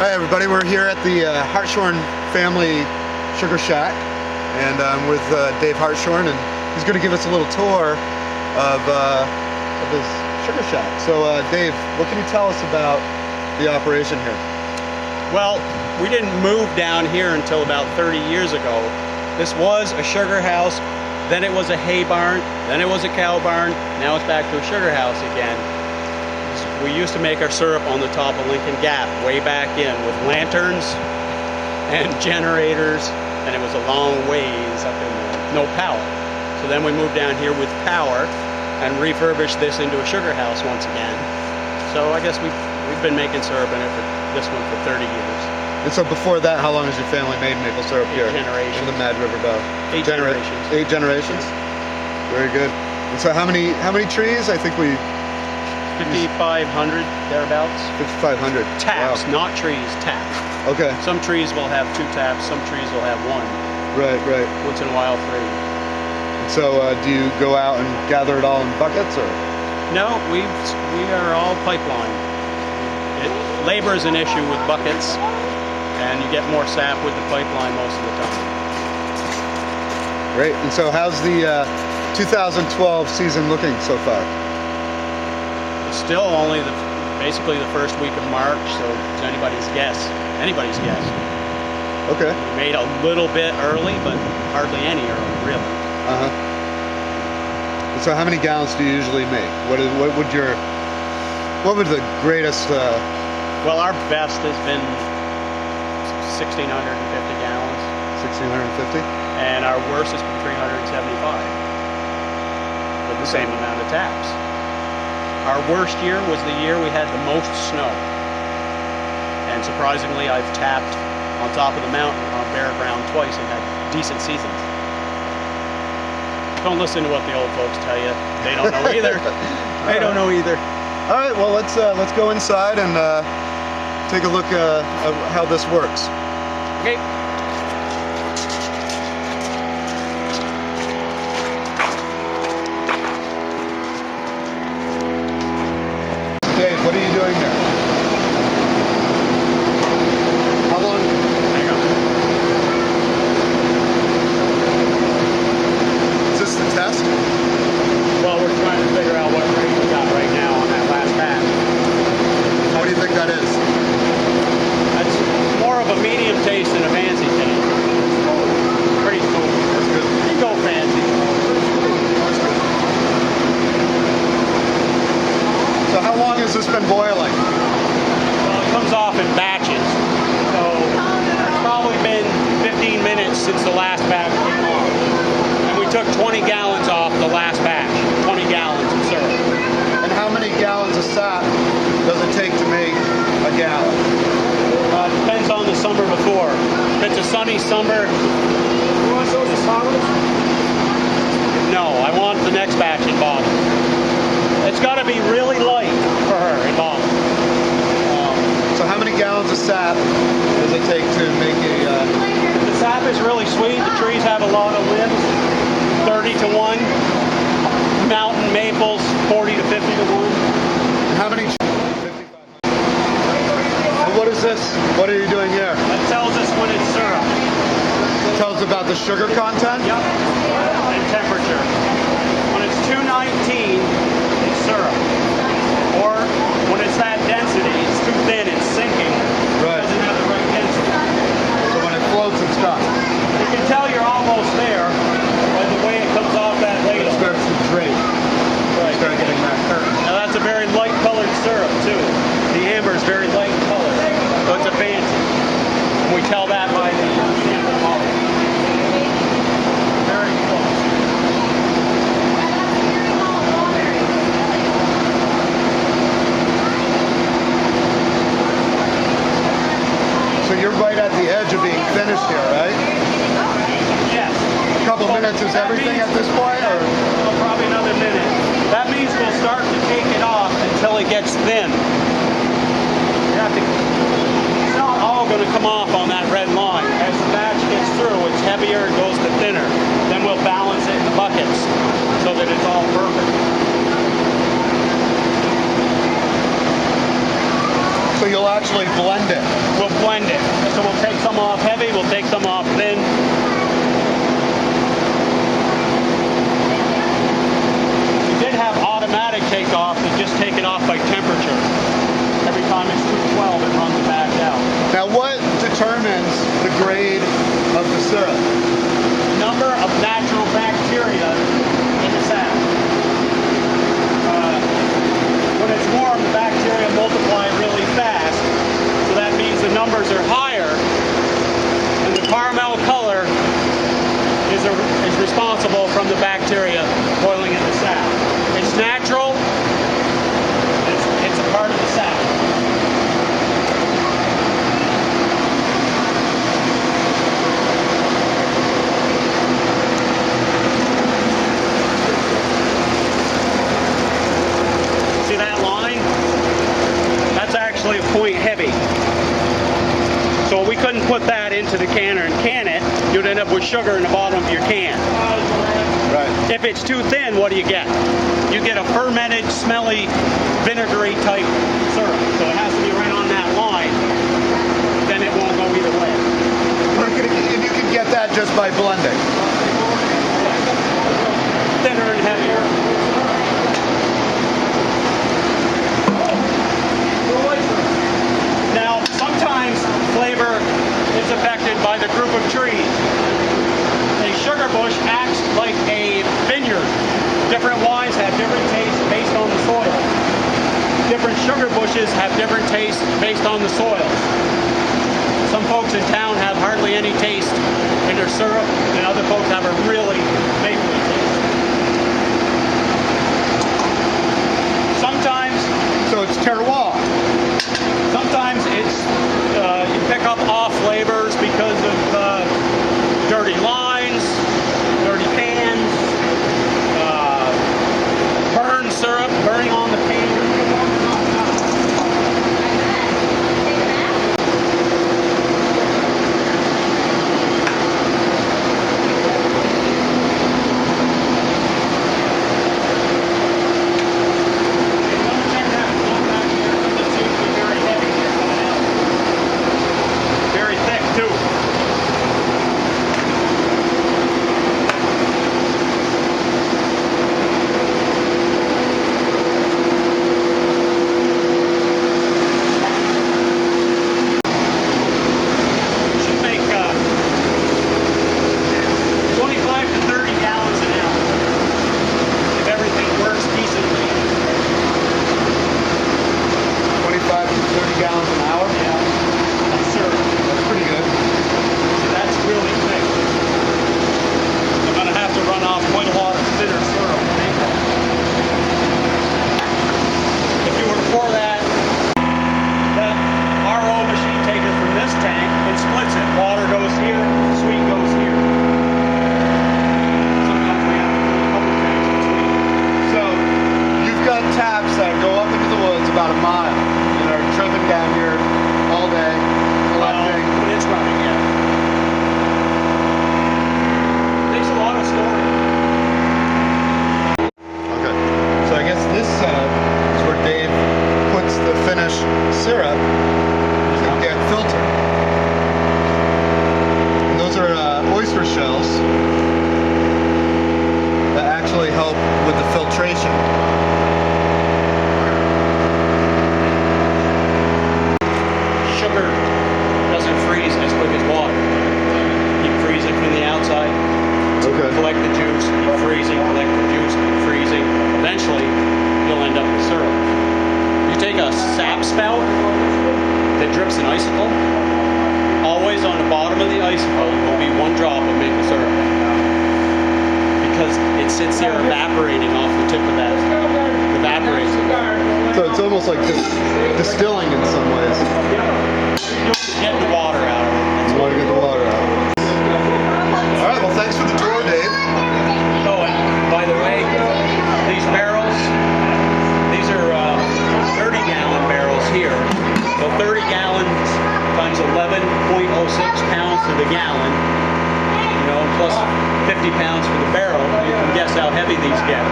Hi everybody, we're here at the Hartshorn family sugar shack, and I'm with Dave Hartshorn, and he's going to give us a little tour of his sugar shack. So Dave, what can you tell us about the operation here? Well, we didn't move down here until about 30 years ago. This was a sugar house, then it was a hay barn, then it was a cow barn, now it's back to a sugar house again. We used to make our syrup on the top of Lincoln Gap way back in with lanterns and generators, and it was a long ways up in there, no power. So then we moved down here with power and refurbished this into a sugar house once again. So I guess we've been making syrup in it for this one for 30 years. And so before that, how long has your family made maple syrup here? 8 generations. In the Mad River Bell? 8 generations. 8 generations? Very good. And so how many trees? I think we... 5,500 thereabouts. 5,500. Taps, wow. not trees, taps. Okay. Some trees will have 2 taps, some trees will have 1. Right. Once in a while 3. And so do you go out and gather it all in buckets, or? No, we are all pipeline. Labor is an issue with buckets, and you get more sap with the pipeline most of the time. Great. And so how's the 2012 season looking so far? It's still only basically the first week of March, so it's anybody's guess. Okay. We made a little bit early, but hardly any early, really. And so how many gallons do you usually make? What would the greatest? Well, our best has been 1,650 gallons. 1,650. And our worst has been 375 with the same amount of taps. Our worst year was the year we had the most snow. And surprisingly, I've tapped on top of the mountain on bare ground twice and had decent seasons. Don't listen to what the old folks tell you. They don't know either. They don't know either. All right, well, let's go inside and take a look at how this works. Okay. Dave, what are you doing there? How long? Hang on. Is this the test? Well, we're trying to figure out what rate we got right now on that last batch. What do you think that is? That's more of a medium taste than a fancy taste. Pretty cool. That's good. You go fancy. That's good. So how long has this been boiling? Well, it comes off in batches. So it's probably been 15 minutes since the last batch came off. And we took 20 gallons off the last batch. 20 gallons of syrup. And how many gallons of sap does it take to make a gallon? Depends on the summer before. If it's a sunny summer... You want those in bottles? No, I want the next batch in bottles. It's got to be really light for her in bottles. So how many gallons of sap does it take to make a... The sap is really sweet. The trees have a lot of limbs. 30 to 1. Mountain maples, 40 to 50 to 1. How many... And what is this? What are you doing here? That tells us when it's syrup. It tells about the sugar content? Yep. And temperature. When it's 219, it's syrup. Or when it's that density, it's too thin, it's sinking. Right. It doesn't have the right density. So when it floats, it's done. You can tell you're almost there by the way it comes off that ladle. It starts to drape. Right. Start getting that curtain. Now that's a very light colored syrup too. The amber is very light in color, so it's a fancy. And we tell that by the sample bottle. Very close. So you're right at the edge of being finished here, right? Yes. A couple minutes is everything at this point, or? Well, probably another minute. That means we'll start to take it off until it gets thin. You have to, it's not all going to come off on that red line. As the batch gets through, it's heavier, it goes to thinner. Then we'll balance it in the buckets so that it's all perfect. So you'll actually blend it. We'll couldn't put that into the canner and can it, you'd end up with sugar in the bottom of your can. Right. If it's too thin, what do you get? You get a fermented, smelly, vinegary type syrup. So it has to be right on that line. Then it won't go either way. And you can get that just by blending. Thinner and heavier. Now, sometimes flavor is affected by the group of trees. A sugar bush acts like a vineyard. Different wines have different tastes based on the soil. Different sugar bushes have different tastes based on the soil. Some folks in town have hardly any taste in their syrup, and other folks have a really mapley taste. Sometimes, So it's terroir. sometimes it's you pick up off flavors because of dirty lines, dirty pans, burned syrup, burning on the pan. About a mile and are driven down here all day collecting. When it's running, yeah. Takes a lot of storing. Okay, so I guess this is where Dave puts the finished syrup to get filtered. And those are oyster shells that actually help with the filtration. Sugar doesn't freeze as quick as water. You freeze it from the outside, Okay. collect the juice, keep freezing, collect the juice, keep freezing. Eventually, you'll end up with syrup. You take a sap spout that drips an icicle, always on the bottom of the icicle will be one drop of maple syrup. Because it sits there evaporating off the tip of that, evaporates. So it's almost like distilling in some ways. Get the water out of it. You want to get the water out. All right, well, thanks for the tour, Dave. Oh, and by the way, these barrels, these are 30-gallon barrels here. So 30 gallons times 11.06 pounds to the gallon, you know, plus 50 pounds for the barrel. You can guess how heavy these get.